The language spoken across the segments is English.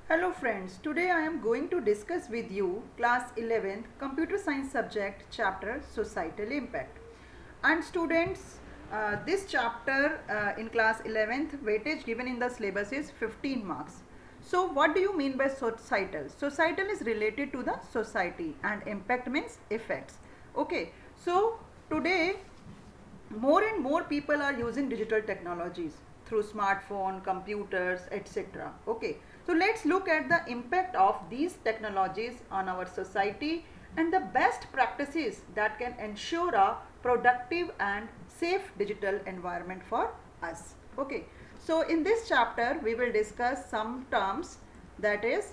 Hello friends, today I am going to discuss with you class 11th computer science subject chapter societal impact. And students, this chapter in class 11th weightage given in the syllabus is 15 marks. So what do you mean by societal? Societal is related to the society and impact means effects. Okay, so today more and more people are using digital technologies through smartphone, computers, etc. Okay, so let's look at the impact of these technologies on our society and the best practices that can ensure a productive and safe digital environment for us. Okay, so in this chapter we will discuss some terms, that is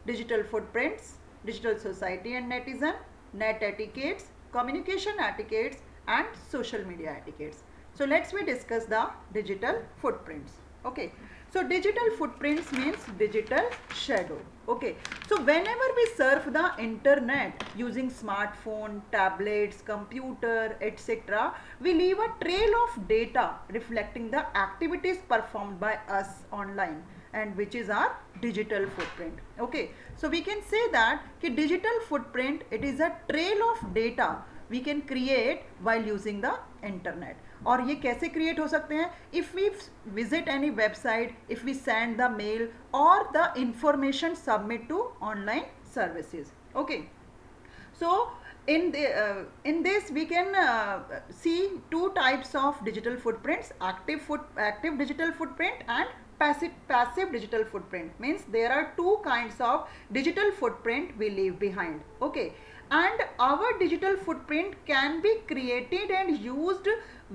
digital footprints, digital society and netizen, net etiquettes, communication etiquettes and social media etiquettes. So let's we discuss the digital footprints. Okay. So digital footprints means digital shadow. Okay. So whenever we surf the internet using smartphone, tablets, computer, etc., we leave a trail of data reflecting the activities performed by us online, and which is our digital footprint. Okay, so we can say that कि digital footprint, it is a trail of data we can create while using the internet. और ये कैसे create हो सकते हैं? If we visit any website, if we send the mail or the information submit to online services. Okay, so in this we can see two types of digital footprints: active digital footprint and passive digital footprint. Means there are two kinds of digital footprint we leave behind. Okay, and our digital footprint can be created and used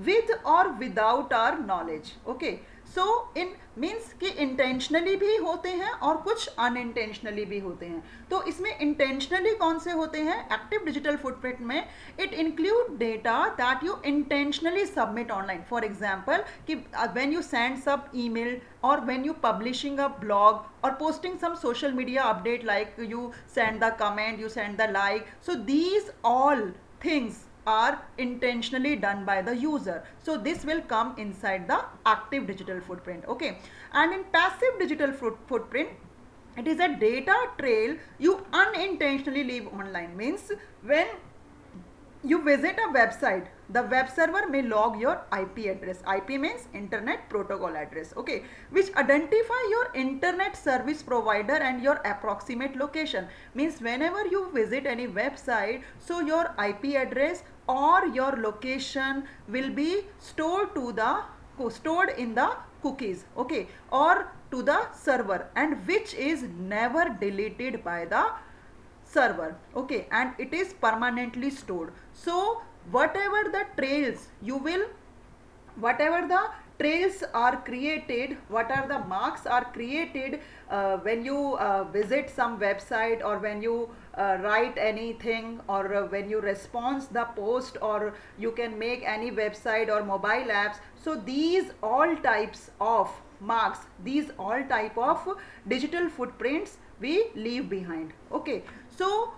with or without our knowledge. Okay, so in means कि intentionally भी होते हैं और कुछ unintentionally भी होते हैं. तो इसमें इंटेंशनली कौन से होते हैं? एक्टिव डिजिटल फुटप्रिंट में it include data that you intentionally submit online. For example कि व्हेन यू सेंड सब email or when you publishing a blog or posting some social media update, like you send the comment, you send the like, so these all things are intentionally done by the user. So this will come inside the active digital footprint. Okay, and in passive digital footprint, it is a data trail you unintentionally leave online. Means when you visit a website, the web server may log your IP address. IP means internet protocol address. Okay, which identify your internet service provider and your approximate location. Means whenever you visit any website, so your IP address or your location will be stored in the cookies. Okay, or to the server, and which is never deleted by the server. Okay, and it is permanently stored. So whatever the trails are created, what are the marks are created when you visit some website, or when you write anything, or when you respond the post, or you can make any website or mobile apps. So these all types of marks, these all type of digital footprints we leave behind. Okay, so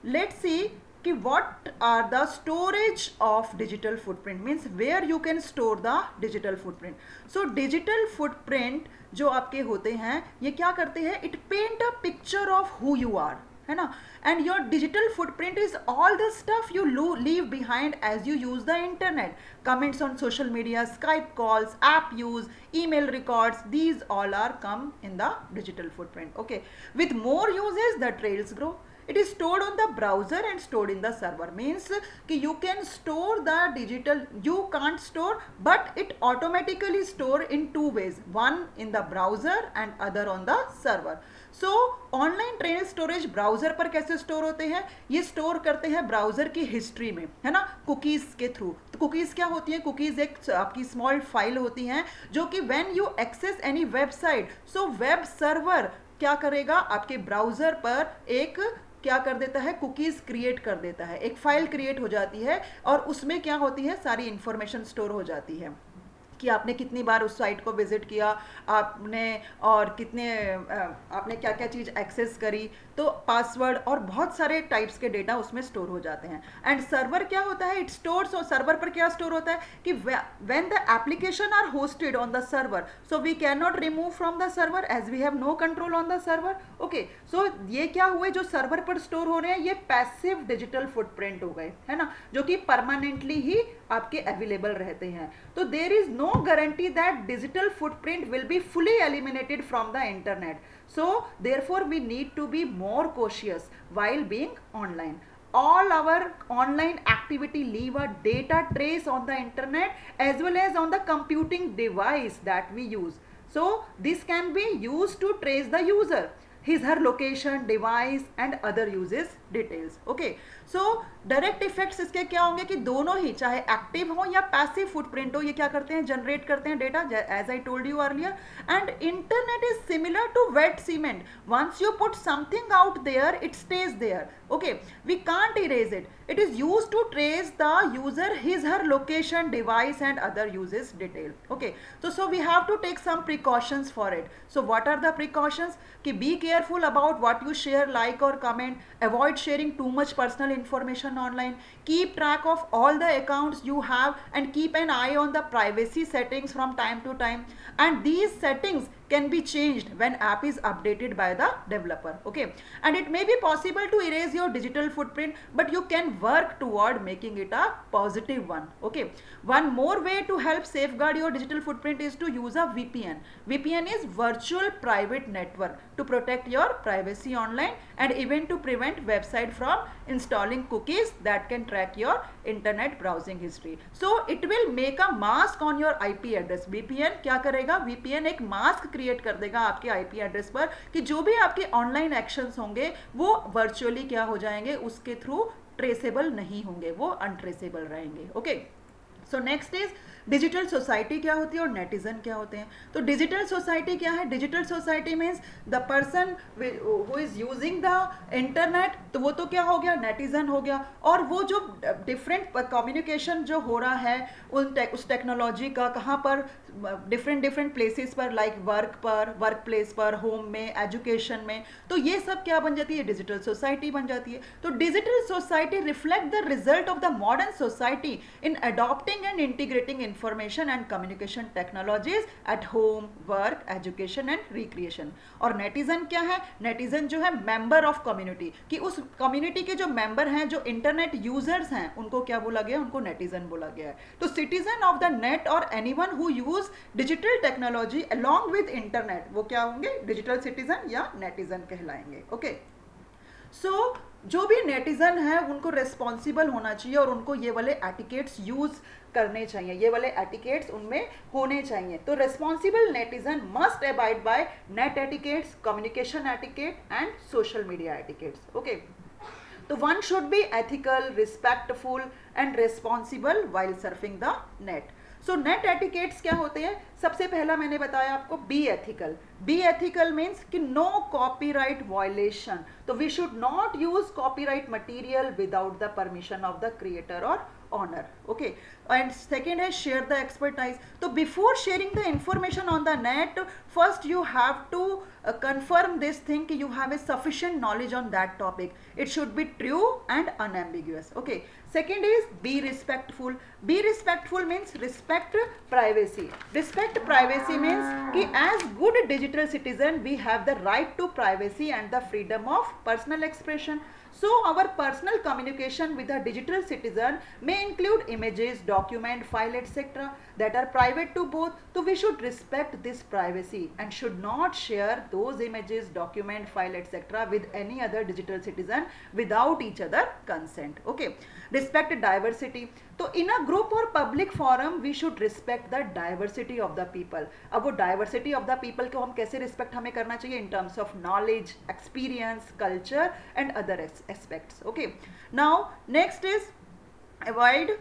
let's see कि what are the storage of digital footprint. Means where you can store the digital footprint. So digital footprint जो आपके होते हैं, ये क्या करते हैं? It paint a picture of who you are, है ना? And your digital footprint is all the stuff you leave behind as you use the internet. Comments on social media, Skype calls, app use, email records, these all are come in the digital footprint. Okay, with more uses the trails grow. It is stored on the browser and stored in the server. Means कि you can store the digital, you can't store, but it automatically store in two ways, one in the browser and other on the server. So online trail storage browser पर कैसे store होते हैं? ये store करते हैं browser की history में, है ना, कुकीज के थ्रू. तो कुकीज क्या होती है? कुकीज एक आपकी स्मॉल फाइल होती हैं जो कि when you access any website, so web server क्या करेगा? आपके ब्राउजर पर एक क्या कर देता है? कुकीज़ क्रिएट कर देता है, एक फाइल क्रिएट हो जाती है और उसमें क्या होती है? सारी इंफॉर्मेशन स्टोर हो जाती है. कि आपने कितनी बार उस साइट को विजिट किया, आपने और कितने आपने क्या क्या चीज़ एक्सेस करी, तो पासवर्ड और बहुत सारे टाइप्स के डेटा उसमें स्टोर हो जाते हैं. एंड सर्वर क्या होता है, इट स्टोर्स, और सर्वर पर क्या स्टोर होता है कि when the application are hosted on the server, so we can not remove from the server as we have no control on the server. Okay, so ये क्या हुए, जो सर्वर पर स्टोर हो रहे हैं ये पैसिव डिजिटल फुटप्रिंट हो गए, है ना, जो कि परमानेंटली ही आपके अवेलेबल रहते हैं. तो there is no guarantee that digital footprint will be fully eliminated from the internet. So therefore we need to be more cautious while being online. All our online activity leave a data trace on the internet as well as on the computing device that we use. So this can be used to trace the user, his her location, device and other uses details. Okay, so direct effects इसके क्या होंगे कि दोनों ही, चाहे active हो या passive footprint हो, ये क्या करते हैं, जनरेट करते हैं data, as I told you earlier. And internet is similar to wet cement. Once you put something out there it stays there. Okay, we can't erase it. It is use to trace the user, his her location, device and other uses detail. Okay, so we have to take some precautions for it. So what are the precautions? कि be careful about what you share, like or comment. Avoid sharing too much personal information online. Keep track of all the accounts you have and keep an eye on the privacy settings from time to time. And these settings can be changed when app is updated by the developer. Okay, and it may be possible to erase your digital footprint, but you can work toward making it a positive one. Okay, one more way to help safeguard your digital footprint is to use a VPN. VPN is virtual private network to protect your privacy online and even to prevent website from installing cookies that can track your internet browsing history. So it will make a mask on your IP address. VPN क्या करेगा, VPN एक mask create कर देगा आपके IP address पर कि जो भी आपके ऑनलाइन एक्शंस होंगे वो वर्चुअली क्या हो जाएंगे, उसके थ्रू ट्रेसेबल नहीं होंगे, वो अनट्रेसेबल रहेंगे. Okay, so next is digital society क्या होती है और नेटिजन क्या होते हैं. तो डिजिटल सोसाइटी क्या है, digital society means the person who is using the internet, तो वो तो क्या हो गया, नेटिजन हो गया. और वो जो डिफरेंट कम्युनिकेशन जो हो रहा है उस टेक्नोलॉजी का, कहाँ पर, डिफरेंट प्लेसेस पर, लाइक वर्क पर, वर्क प्लेस पर, होम में, एजुकेशन में, तो ये सब क्या बन जाती है, डिजिटल सोसाइटी बन जाती है. तो digital society reflect the result of the modern society in adopting and integrating information and communication technologies at home, work, education and recreation. और नेटिजन क्या है, नेटिजन जो है मेंबर ऑफ कम्युनिटी, कि उस कम्युनिटी के जो मेंबर हैं, जो इंटरनेट यूजर्स हैं, उनको क्या बोला गया, उनको नेटिजन बोला गया है. तो सिटीजन ऑफ द नेट और anyone who use digital technology along with internet, वो क्या होंगे, डिजिटल सिटीजन या नेटिजन कहलाएंगे. ओके, सो जो भी नेटिजन है उनको रेस्पॉन्सिबल होना चाहिए और उनको ये वाले एटिकेट्स यूज करने चाहिए, ये वाले एटिकेट्स उनमें होने चाहिए. तो responsible netizen must abide by net etiquettes, communication etiquette and social media etiquettes. Okay, तो one should be ethical, respectful and responsible while surfing the net. So net etiquettes क्या होते हैं, सबसे पहला मैंने बताया आपको be ethical. Be ethical means कि नो कॉपीराइट वायलेशन, तो we should not use copyright material without the permission of the creator और ऑनर. ओके, एंड सेकेंड है शेयर द एक्सपर्टाइज. तो before sharing the information on the net, first you have to confirm this thing कि you have a sufficient knowledge on that topic. It should be true and unambiguous. Okay, second is be respectful. Be respectful means respect privacy. Respect privacy means कि as good digital citizen we have the right to privacy and the freedom of personal expression. So our personal communication with a digital citizen may include images, document, file, etc. that are private to both. So we should respect this privacy and should not share those images, document, file, etc. with any other digital citizen without each other consent. Okay, respect diversity. तो in a group or public forum we should respect the diversity of the people. अब वो diversity of the people को हम कैसे respect हमें करना चाहिए, in terms of knowledge, experience, culture and other aspects. Okay, now next is avoid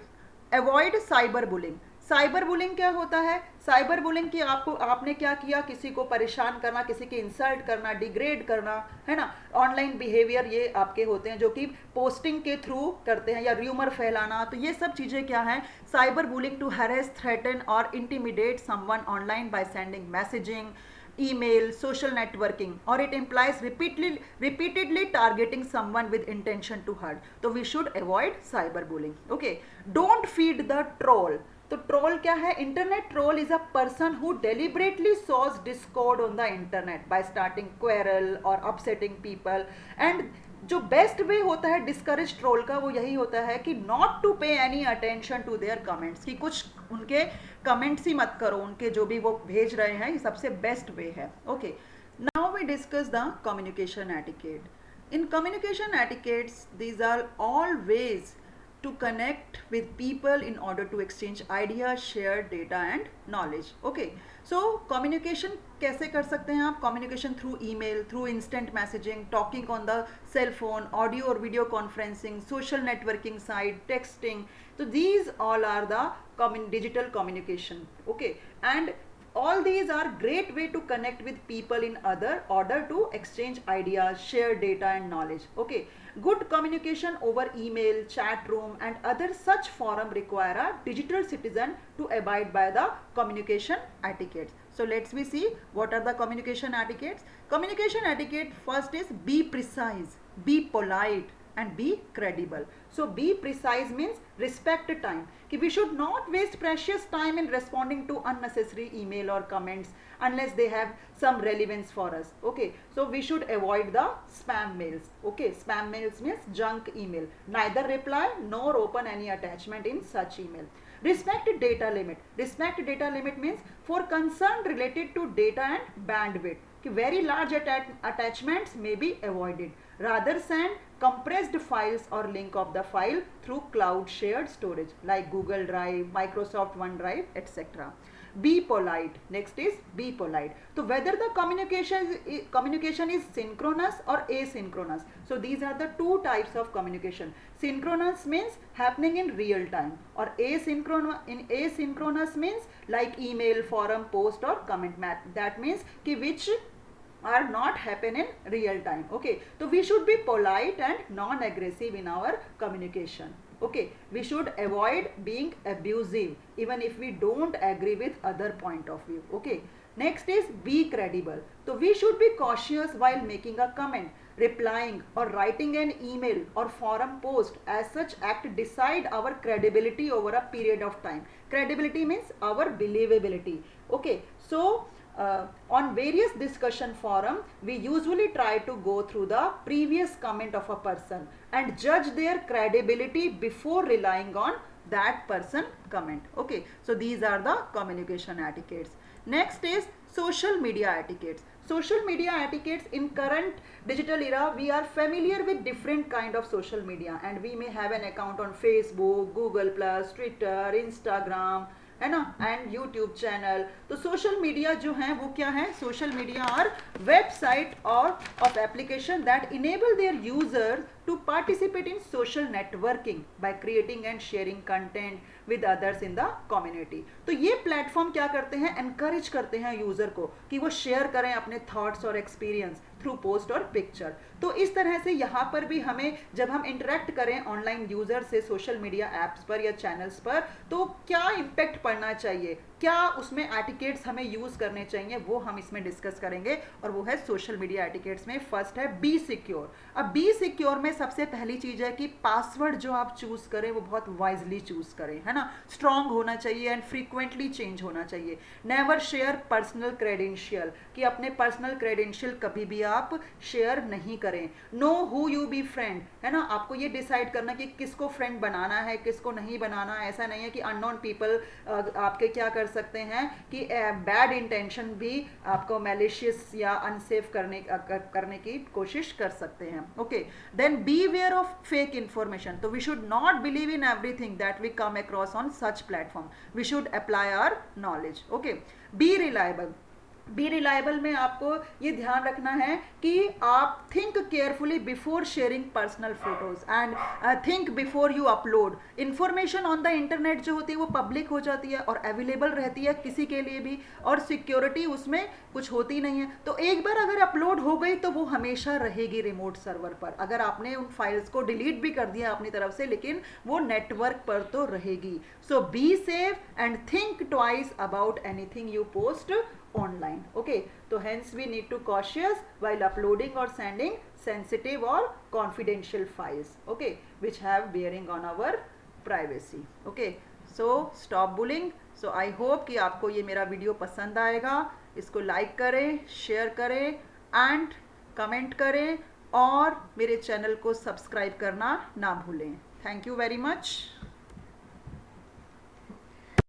cyberbullying. Cyber bullying क्या होता है? साइबर बुलिंग की आपने क्या किया, किसी को परेशान करना, किसी की इंसल्ट करना, डिग्रेड करना, है ना, ऑनलाइन बिहेवियर ये आपके होते हैं जो कि पोस्टिंग के थ्रू करते हैं, या र्यूमर फैलाना। तो ये सब चीज़ें क्या हैं? Cyber bullying to harass, threaten और intimidate someone online by sending messaging, email, social networking, or it implies repeatedly targeting someone with intention to hurt. So we should avoid cyberbullying. Okay, don't feed the troll. तो troll क्या है? Internet troll is a person who deliberately sows discord on the internet by starting quarrel और upsetting people. And जो best way होता है discourage troll का वो यही होता है कि not to pay any attention to their comments, कि कुछ उनके कमेंट्स ही मत करो, उनके जो भी वो भेज रहे हैं, ये सबसे बेस्ट वे है। Okay, now we discuss the communication etiquette. In communication etiquettes these are all ways to connect with people in order to exchange ideas, share data and knowledge. Okay, so communication कैसे कर सकते हैं आप? communication through email, through instant messaging, talking on the cell phone, audio or video conferencing, social networking site, texting. So these all are the digital communication. Okay, and all these are great way to connect with people in order to exchange ideas, share data and knowledge. Okay, good communication over email, chat room and other such forum require a digital citizen to abide by the communication etiquettes. So let's we see what are the communication etiquettes. Communication etiquette first is be precise, be polite and be credible. So be precise means respect time, कि we should not waste precious time in responding to unnecessary email or comments unless they have some relevance for us. Okay, so we should avoid the spam mails. Okay, spam mails means junk email. Neither reply nor open any attachment in such email. Respect data limit. Respect data limit means for concern related to data and bandwidth, कि very large attachments may be avoided. Rather send compressed files or link of the file through cloud shared storage like Google Drive, Microsoft OneDrive, etc. Be polite. Next is be polite. So whether the communication is synchronous or asynchronous. So these are the two types of communication. Synchronous means happening in real time, or asynchronous means like email, forum, post or comment. That means कि which are not happen in real time. Okay, so we should be polite and non-aggressive in our communication. Okay, we should avoid being abusive even if we don't agree with other point of view. Okay, next is be credible. So we should be cautious while making a comment, replying or writing an email or forum post. As such act decide our credibility over a period of time. Credibility means our believability. Okay, so on various discussion forum we usually try to go through the previous comment of a person and judge their credibility before relying on that person comment. Okay, so these are the communication etiquettes. Next is social media etiquettes. Social media etiquettes in current digital era, we are familiar with different kind of social media and we may have an account on Facebook, Google Plus, Twitter, Instagram, है ना, and YouTube channel. तो social media जो है वो क्या है? Social media are website और of application that enable their users to participate in social networking by creating and sharing content with others in the community. तो ये प्लेटफॉर्म क्या करते हैं? एनकरेज करते हैं यूजर को कि वो शेयर करें अपने थॉट्स और एक्सपीरियंस थ्रू पोस्ट और पिक्चर. तो इस तरह से यहाँ पर भी हमें जब हम इंटरेक्ट करें ऑनलाइन यूजर से सोशल मीडिया एप्स पर या चैनल्स पर, तो क्या इम्पैक्ट पड़ना चाहिए, क्या उसमें एटिकेट्स हमें यूज करने चाहिए, वो हम इसमें डिस्कस करेंगे. और वो है सोशल मीडिया एटिकेट्स में फर्स्ट है बी सिक्योर. अब बी सिक्योर में सबसे पहली चीज है कि पासवर्ड जो आप चूज करें वो बहुत वाइजली चूज करें, है ना, स्ट्रांग होना चाहिए एंड फ्रीक्वेंटली चेंज होना चाहिए. नेवर शेयर पर्सनल क्रेडेंशियल, कि अपने पर्सनल क्रेडेंशियल कभी भी आप शेयर नहीं करें. Know who you be friend, है ना, आपको ये डिसाइड करना कि किसको फ्रेंड बनाना है किसको नहीं बनाना. ऐसा नहीं है कि अननोन पीपल आपके क्या कर सकते हैं कि बैड इंटेंशन भी आपको मैलिशियस या अनसेफ करने की कोशिश कर सकते हैं. Okay, then beware of fake information. So we should not believe in everything that we come across on such platform. We should apply our knowledge. Okay, be reliable. B reliable में आपको ये ध्यान रखना है कि आप think carefully before sharing personal photos and think before you upload. Information on the internet जो होती है वो पब्लिक हो जाती है और अवेलेबल रहती है किसी के लिए भी, और सिक्योरिटी उसमें कुछ होती नहीं है। तो एक बार अगर अपलोड हो गई तो वो हमेशा रहेगी रिमोट सर्वर पर। अगर आपने उन फाइल्स को डिलीट भी कर दिया अपनी तरफ से, लेकिन वो नेटवर्क पर तो रहेगी। So be safe and think twice about anything you post online. Okay, so hence we need to cautious while uploading or sending sensitive or confidential files, okay, which have bearing on our privacy. Okay, so stop bullying. So I hope कि आपको ये मेरा video पसंद आएगा। इसको like करें, share करें and comment करें, और मेरे चैनल को सब्सक्राइब करना ना भूलें। Thank you very much.